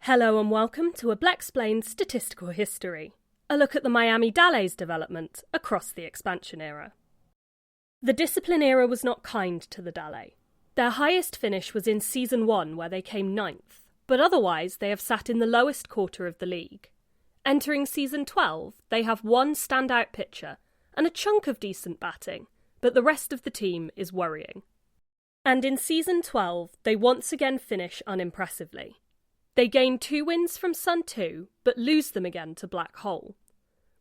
Hello and welcome to a Blaseball Statistical History, a look at the Miami Dalley's development across the expansion era. The discipline era was not kind to the Dalley. Their highest finish was in Season 1 where they came 9th, but otherwise they have sat in the lowest quarter of the league. Entering Season 12, they have one standout pitcher and a chunk of decent batting, but the rest of the team is worrying. And in Season 12, they once again finish unimpressively. They gain 2 wins from Sun 2, but lose them again to Black Hole.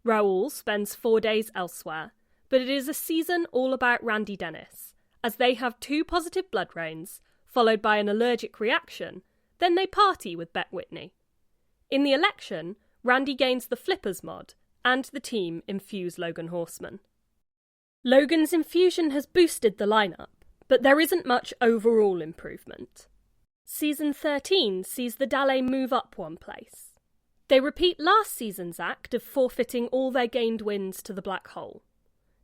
Raoul spends 4 days elsewhere, but it is a season all about Randy Dennis, as they have 2 positive blood rains, followed by an allergic reaction, then they party with Bet Whitney. In the election, Randy gains the Flippers mod, and the team infuse Logan Horseman. Logan's infusion has boosted the lineup, but there isn't much overall improvement. Season 13 sees the Dalley move up 1 place. They repeat last season's act of forfeiting all their gained wins to the Black Hole.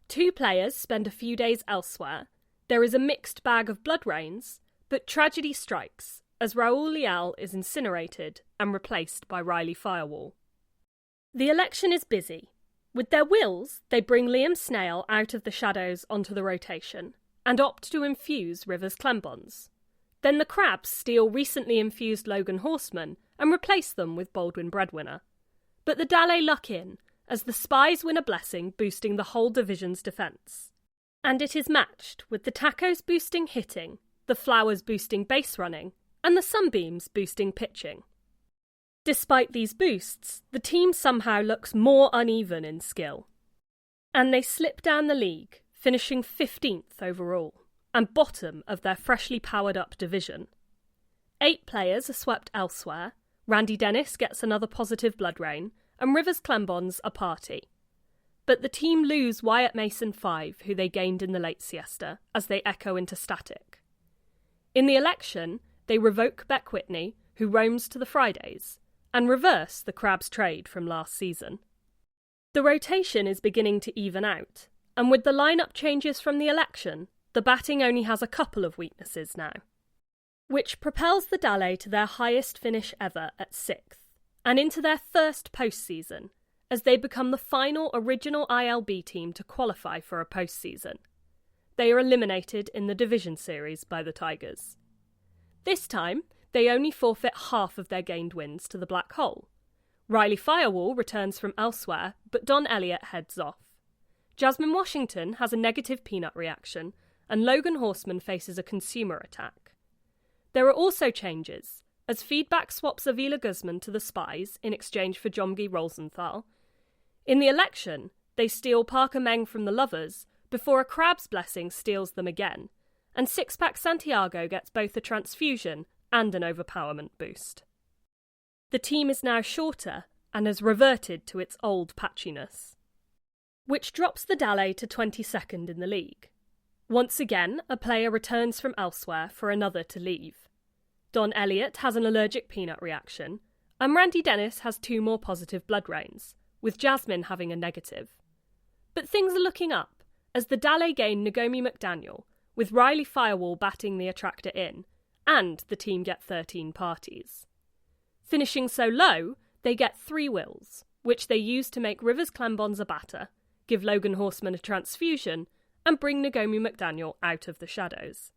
2 players spend a few days elsewhere, there is a mixed bag of blood rains, but tragedy strikes as Raoul Leal is incinerated and replaced by Riley Firewall. The election is busy. With their wills, they bring Liam Snail out of the shadows onto the rotation, and opt to infuse Rivers Clembons. Then the Crabs steal recently infused Logan Horseman and replace them with Baldwin Breadwinner. But the Dalley luck in, as the Spies win a blessing boosting the whole division's defence. And it is matched with the Tacos boosting hitting, the Flowers boosting base running, and the Sunbeams boosting pitching. Despite these boosts, the team somehow looks more uneven in skill. And they slip down the league, finishing 15th overall, and bottom of their freshly powered-up division. 8 players are swept elsewhere, Randy Dennis gets another positive blood rain, and Rivers Clembons a party. But the team lose Wyatt Mason 5, who they gained in the late siesta, as they echo into static. In the election, they revoke Beck Whitney, who roams to the Fridays, and reverse the Crabs trade from last season. The rotation is beginning to even out, and with the lineup changes from the election, the batting only has a couple of weaknesses now, which propels the Dalley to their highest finish ever at 6th, and into their first postseason, as they become the final original ILB team to qualify for a postseason. They are eliminated in the division series by the Tigers. This time, they only forfeit half of their gained wins to the Black Hole. Riley Firewall returns from elsewhere, but Don Elliott heads off. Jasmine Washington has a negative peanut reaction, and Logan Horseman faces a consumer attack. There are also changes, as Feedback swaps Avila Guzman to the Spies in exchange for Jomgi Rosenthal. In the election, they steal Parker Meng from the Lovers before a Crab's blessing steals them again, and Sixpack Santiago gets both a transfusion and an overpowerment boost. The team is now shorter and has reverted to its old patchiness, which drops the Dalley to 22nd in the league. Once again, a player returns from elsewhere for another to leave. Don Elliott has an allergic peanut reaction, and Randy Dennis has 2 more positive blood rains, with Jasmine having a negative. But things are looking up, as the Dalley gain Nagomi McDaniel, with Riley Firewall batting the attractor in, and the team get 13 parties. Finishing so low, they get 3 wills, which they use to make Rivers Clembons a batter, give Logan Horseman a transfusion, and bring Nagomi McDaniel out of the shadows.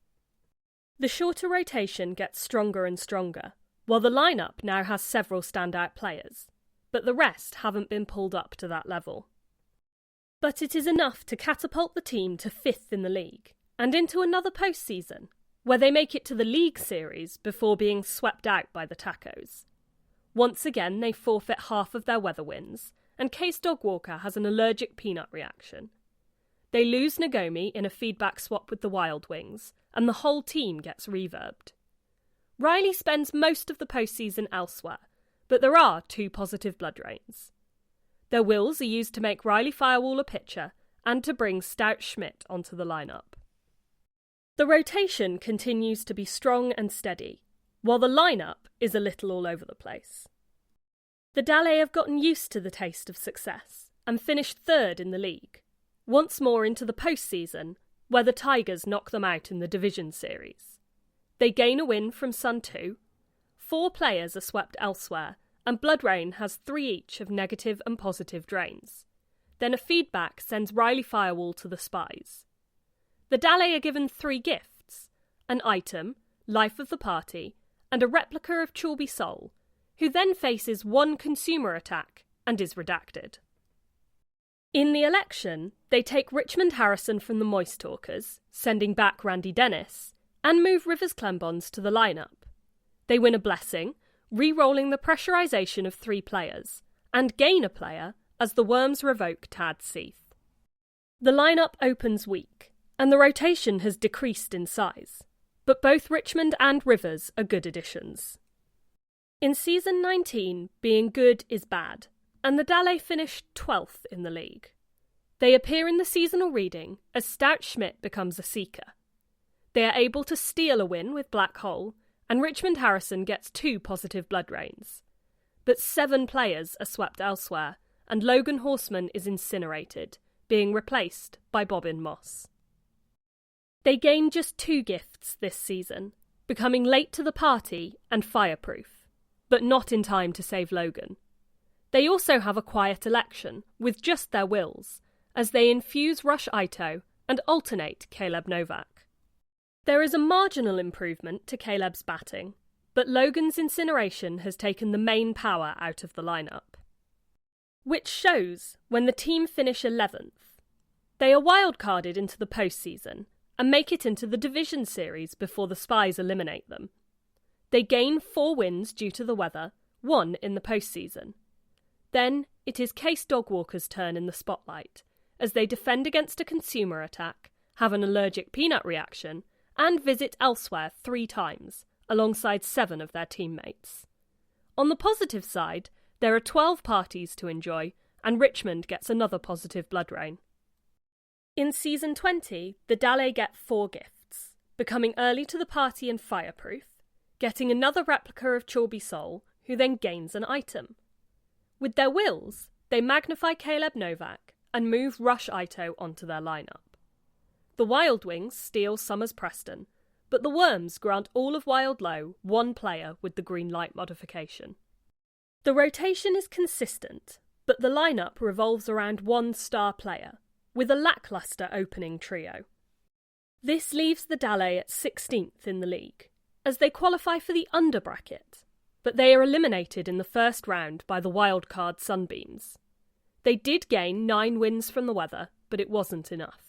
The shorter rotation gets stronger and stronger, while the lineup now has several standout players, but the rest haven't been pulled up to that level. But it is enough to catapult the team to 5th in the league, and into another postseason, where they make it to the league series before being swept out by the Tacos. Once again, they forfeit half of their weather wins, and Case Dogwalker has an allergic peanut reaction. They lose Nagomi in a feedback swap with the Wild Wings, and the whole team gets reverbed. Riley spends most of the postseason elsewhere, but there are 2 positive blood rains. Their wills are used to make Riley Firewall a pitcher, and to bring Stout Schmidt onto the lineup. The rotation continues to be strong and steady, while the lineup is a little all over the place. The Dalley have gotten used to the taste of success, and finished 3rd in the league, once more into the postseason, where the Tigers knock them out in the division series. They gain a win from Sun 2, 4 players are swept elsewhere, and Bloodrain has 3 each of negative and positive drains. Then a feedback sends Riley Firewall to the spies. The Dalek are given 3 gifts: an item, life of the party, and a replica of Chorby Soul, who then faces 1 consumer attack and is redacted. In the election, they take Richmond Harrison from the Moist Talkers, sending back Randy Dennis, and move Rivers Clembons to the lineup. They win a blessing, re-rolling the pressurisation of 3 players, and gain a player as the Worms revoke Tad Seath. The lineup opens weak, and the rotation has decreased in size, but both Richmond and Rivers are good additions. In Season 19, being good is bad, and the Dalek finished 12th in the league. They appear in the seasonal reading as Stout Schmidt becomes a seeker. They are able to steal a win with Black Hole, and Richmond Harrison gets 2 positive blood rains. But 7 players are swept elsewhere, and Logan Horseman is incinerated, being replaced by Bobbin Moss. They gain just 2 gifts this season, becoming late to the party and fireproof, but not in time to save Logan. They also have a quiet election, with just their wills, as they infuse Rush Ito and alternate Caleb Novak. There is a marginal improvement to Caleb's batting, but Logan's incineration has taken the main power out of the lineup. Which shows when the team finish 11th. They are wildcarded into the postseason and make it into the division series before the Spies eliminate them. They gain 4 wins due to the weather, 1 in the postseason. Then it is Case Dogwalker's turn in the spotlight, as they defend against a consumer attack, have an allergic peanut reaction, and visit elsewhere 3 times, alongside 7 of their teammates. On the positive side, there are 12 parties to enjoy, and Richmond gets another positive blood rain. In Season 20, the Dalek get 4 gifts, becoming early to the party and fireproof, getting another replica of Chorby Soul, who then gains an item. With their wills, they magnify Caleb Novak and move Rush Ito onto their lineup. The Wild Wings steal Summers Preston, but the Worms grant all of Wild Low 1 player with the green light modification. The rotation is consistent, but the lineup revolves around 1 star player, with a lacklustre opening trio. This leaves the Dalek at 16th in the league, as they qualify for the under bracket, but they are eliminated in the first round by the wildcard Sunbeams. They did gain 9 wins from the weather, but it wasn't enough.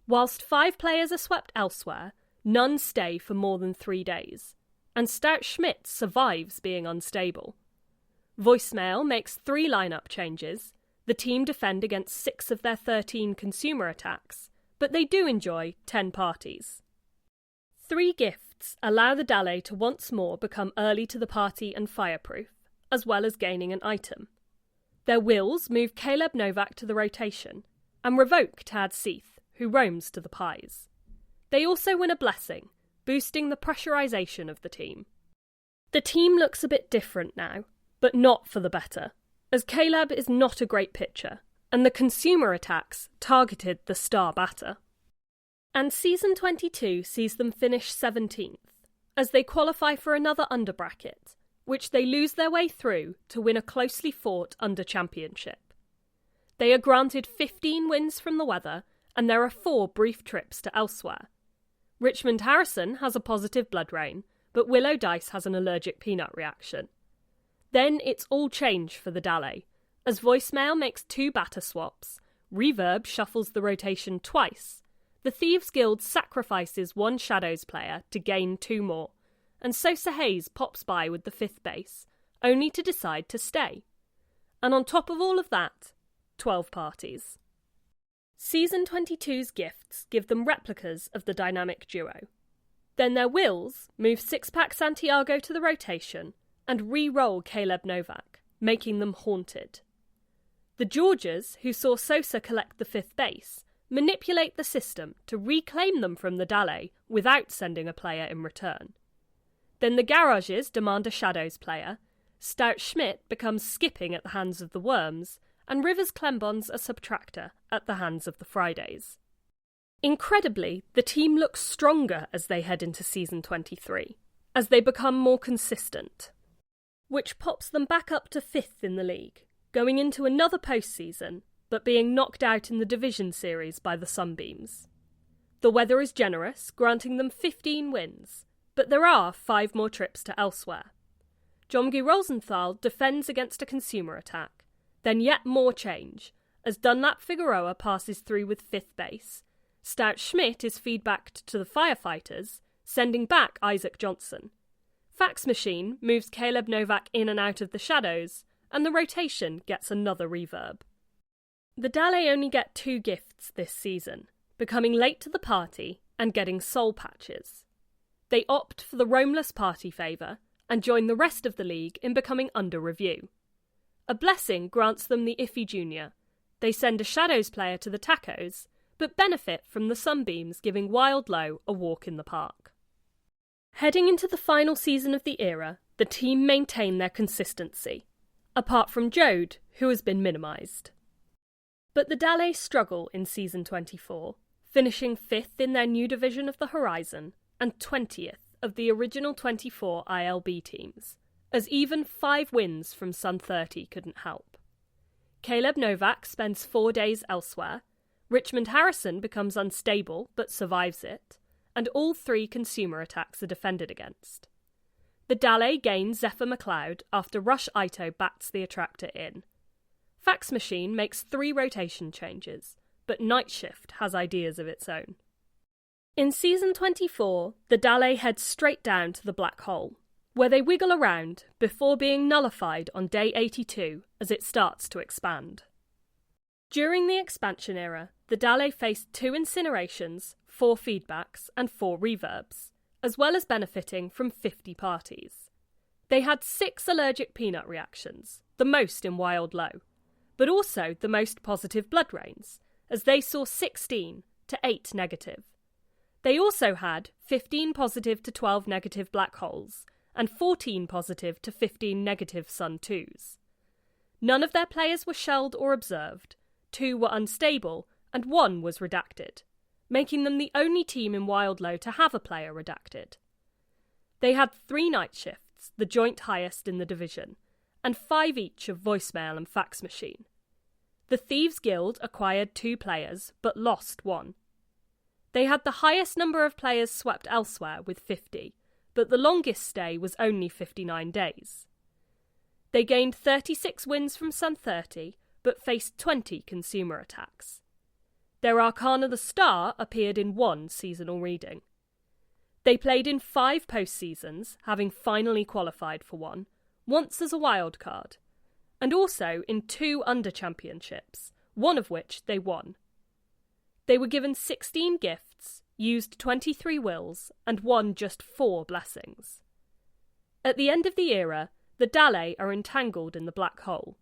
Whilst 5 players are swept elsewhere, none stay for more than 3 days, and Stout Schmidt survives being unstable. Voicemail makes 3 lineup changes. The team defend against 6 of their 13 consumer attacks, but they do enjoy 10 parties. 3 gifts allow the Dalek to once more become early to the party and fireproof, as well as gaining an item. Their wills move Caleb Novak to the rotation, and revoke Tad Seath, who roams to the pies. They also win a blessing, boosting the pressurisation of the team. The team looks a bit different now, but not for the better, as Caleb is not a great pitcher, and the consumer attacks targeted the star batter. And Season 22 sees them finish 17th, as they qualify for another under bracket, which they lose their way through to win a closely fought under championship. They are granted 15 wins from the weather, and there are 4 brief trips to elsewhere. Richmond Harrison has a positive blood rain, but Willow Dice has an allergic peanut reaction. Then it's all change for the Dalek, as Voicemail makes 2 batter swaps, Reverb shuffles the rotation twice, the Thieves Guild sacrifices 1 Shadows player to gain 2 more, and Sosa Hayes pops by with the 5th base, only to decide to stay. And on top of all of that, 12 parties. Season 22's gifts give them replicas of the dynamic duo. Then their wills move 6-pack Santiago to the rotation and re-roll Caleb Novak, making them haunted. The Georges, who saw Sosa collect the 5th base, manipulate the system to reclaim them from the Dalek without sending a player in return. Then the Garages demand a Shadows player, Stout Schmidt becomes skipping at the hands of the Worms, and Rivers Clembons a subtractor at the hands of the Fridays. Incredibly, the team looks stronger as they head into Season 23, as they become more consistent, which pops them back up to 5th in the league, going into another postseason, but being knocked out in the division series by the Sunbeams. The weather is generous, granting them 15 wins, but there are 5 more trips to elsewhere. Jomgi Rosenthal defends against a consumer attack, then yet more change, as Dunlap Figueroa passes through with 5th base. Stout Schmidt is feedbacked to the Firefighters, sending back Isaac Johnson. Fax Machine moves Caleb Novak in and out of the shadows, and the rotation gets another reverb. The Dale only get 2 gifts this season, becoming late to the party and getting soul patches. They opt for the roamless party favour and join the rest of the league in becoming under review. A blessing grants them the Iffy Junior. They send a Shadows player to the Tacos, but benefit from the Sunbeams giving Wild Low a walk in the park. Heading into the final season of the era, the team maintain their consistency, apart from Jode, who has been minimised. But the Dale struggle in Season 24, finishing 5th in their new division of the Horizon and 20th of the original 24 ILB teams, as even 5 wins from Sun 30 couldn't help. Caleb Novak spends 4 days elsewhere, Richmond Harrison becomes unstable but survives it, and all 3 consumer attacks are defended against. The Dale gain Zephyr McLeod after Rush Ito bats the attractor in. Fax Machine makes 3 rotation changes, but Night Shift has ideas of its own. In Season 24, the Dale head straight down to the Black Hole, where they wiggle around before being nullified on day 82 as it starts to expand. During the expansion era, the Dale faced 2 incinerations, 4 feedbacks and 4 reverbs, as well as benefiting from 50 parties. They had 6 allergic peanut reactions, the most in Wild Low, but also the most positive blood rains, as they saw 16 to 8 negative. They also had 15 positive to 12 negative black holes, and 14 positive to 15 negative Sun 2s. None of their players were shelled or observed, 2 were unstable, and 1 was redacted, making them the only team in Wild Low to have a player redacted. They had 3 night shifts, the joint highest in the division, and 5 each of voicemail and fax machine. The Thieves Guild acquired 2 players, but lost 1. They had the highest number of players swept elsewhere with 50, but the longest stay was only 59 days. They gained 36 wins from Sun 30, but faced 20 consumer attacks. Their Arcana the Star appeared in 1 seasonal reading. They played in 5 postseasons, having finally qualified for one, once as a wild card, and also in 2 under-championships, one of which they won. They were given 16 gifts, used 23 wills, and won just 4 blessings. At the end of the era, the Dale are entangled in the black hole.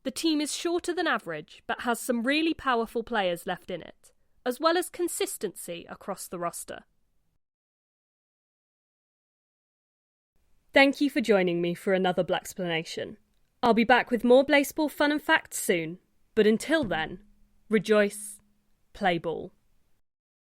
The team is shorter than average, but has some really powerful players left in it, as well as consistency across the roster. Thank you for joining me for another Blaxplanation. I'll be back with more Blaseball fun and facts soon, but until then, rejoice, play ball.